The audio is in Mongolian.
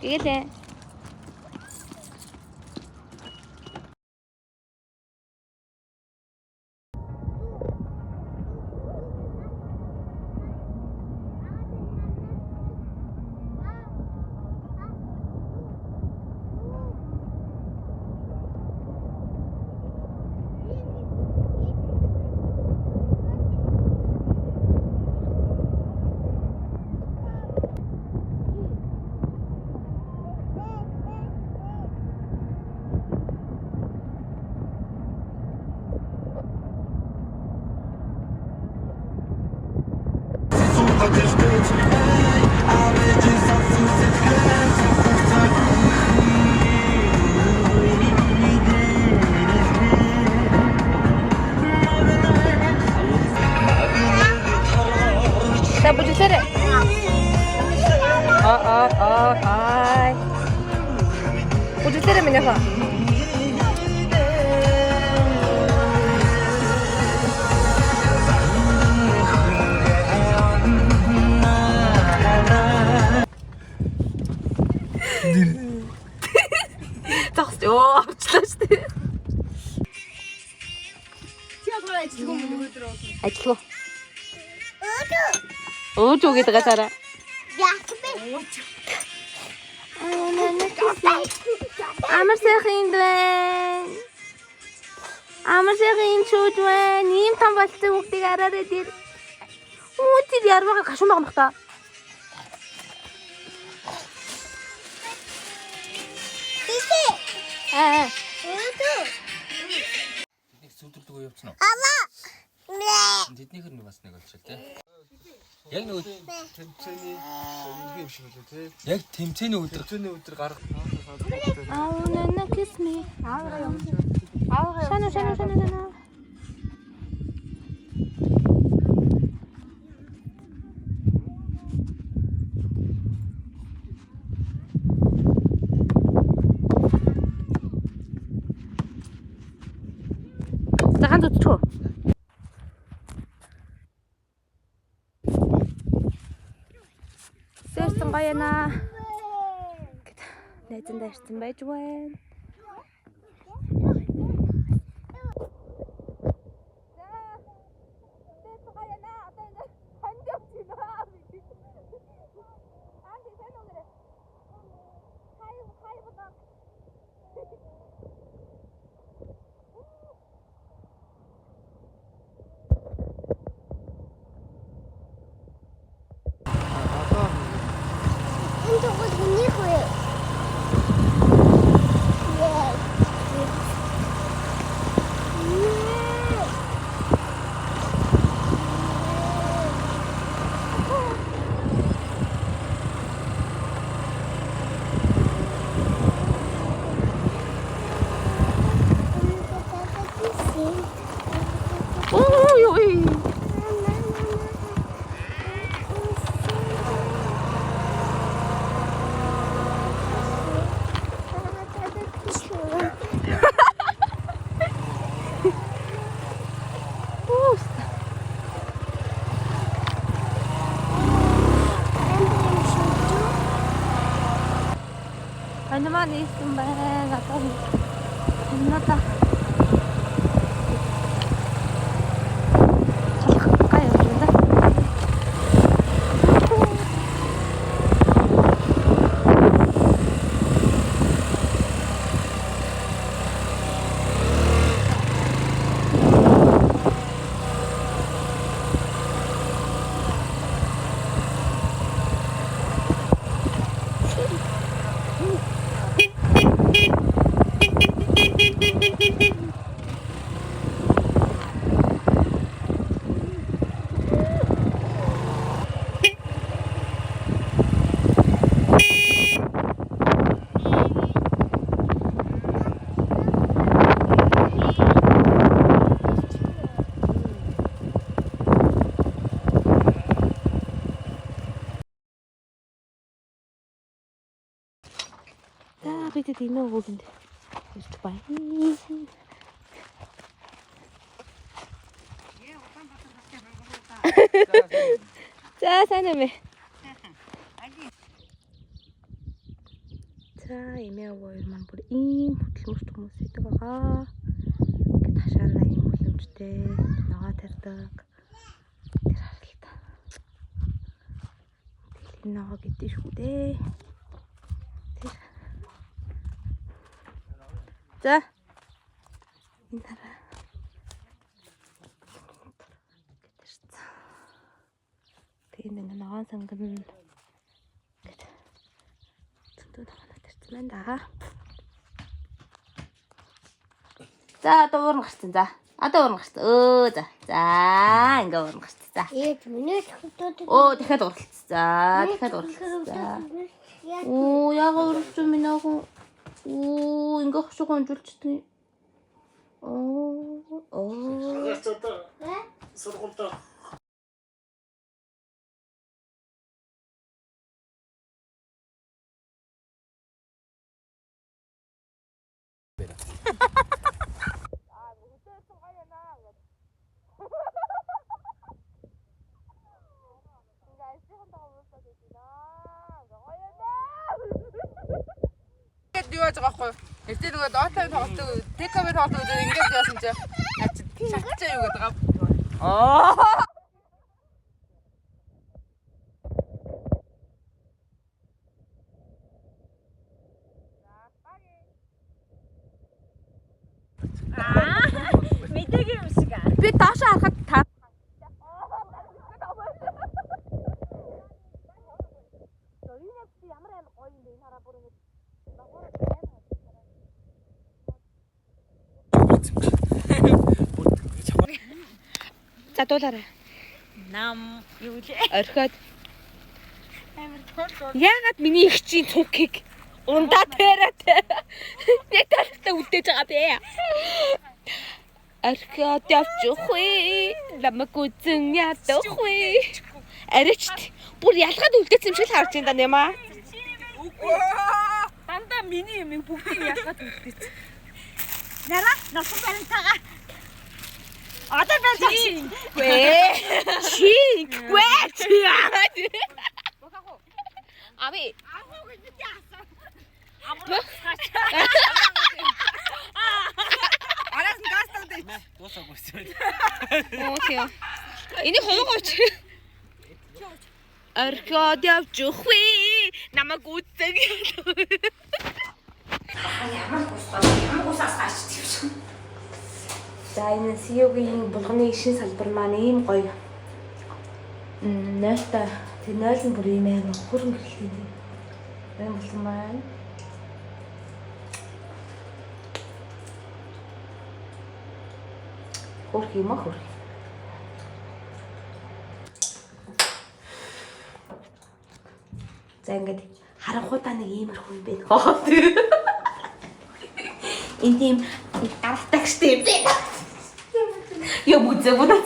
Игэлээ. Будете меня ха? Тахс ёо авчлаа шүү дээ. Чи яагаад ажиллах юм бэ өдрөө? Ажиллах. Өөдөө гэдэг гацаараа. Амар сайхан байна. Амар сайхан шууд байна. Ийм том болсон хүүхдийг араарай дээр. Оо тэр ярмага гашуун байгаа мах та. Тэднийг сүлдрлэгөө явуулсан уу? Тэднийх нь бас нэг болчихлоо те. Яг нэг тэмцээний юм шиг үлээ те. Яг тэмцээний өдөр гарах. Аавна kiss me. Ааваа. Шана. Захан зүтчөө. Сэрсэн баяна. Найзан дайрсан байж байна. Animal isim байна. Энэта. Бид энэ өгөөнд ирж байна. За сайн нэмэ. За эмээ хоёр маань бүр ийм хөдөлмөрч хүмүүс байдаг байгаа. Ингээд хашаанаа ийм хүлэмжтэй ногоо тарьдаг. Тэр харалтаа. Тэгэл энэ ногоо гэдэг шүү дээ. Тэр. За. Энэ хараа. Тэгээд ингэ ногоон санган ингээд зөндөө ногооноо тарьсан байна да. За одоо уурн гарсан. За. Одоо уурн гарсан. Өө за. За ингээ уурн гарсан. За. Миний хөтөд. Оо дахиад уралцсан. За дахиад уралцсан. За. Оо яг уралж минь агуу. Оо ингээ хшиг онжулчдаг. Оо. Сургуультай. Юу яаж байгаа байхгүй. Эхлээд нөгөө доотой тоглолтог, тэкавэ тоглолтог ингэж яасан чи шатчаа юу гэдэг байгаа. Мэдээг юм шиг аа. Би доош харахад та За дуулаарай. Нам юу лээ? Орхиод. Амар тул. Яагаад миний их чинь цүнхийг ундаа тэрät. Нэг талтай үлдээж байгаа бэ? Орхиод явчихгүй. Ламаг үзэн ядахгүй. Аричт. Бүр ялгаад үлдээсэн юм шиг л харж байна да нэмаа. Үгүй. Дандаа миний юм бүгдийг яхаад үлдээсэн. Нара насан баримтаага. Одоо байж чинь. Чи яагаад? Аби. Араас нь газ тагдаг. Дуусаагүй. Окей. Энийг ховгооч. Орхиод явчихгүй. Намайг үзэн. Ямар гусаас гачдаг юм шиг. За энэ CEO-гийн булганы ишин салбар маань ийм гоё. Нойлтой. Тэг нойл нь бүр ийм амар хөрөнгө хэлтэй. Энэ болсон маань. Хөрх юм аа хөрх. За ингээд харанхуудаа нэг иймэрхүү юм байна. Энэ тийм гаралтагчтай юм бэ. Юм үзээ бодож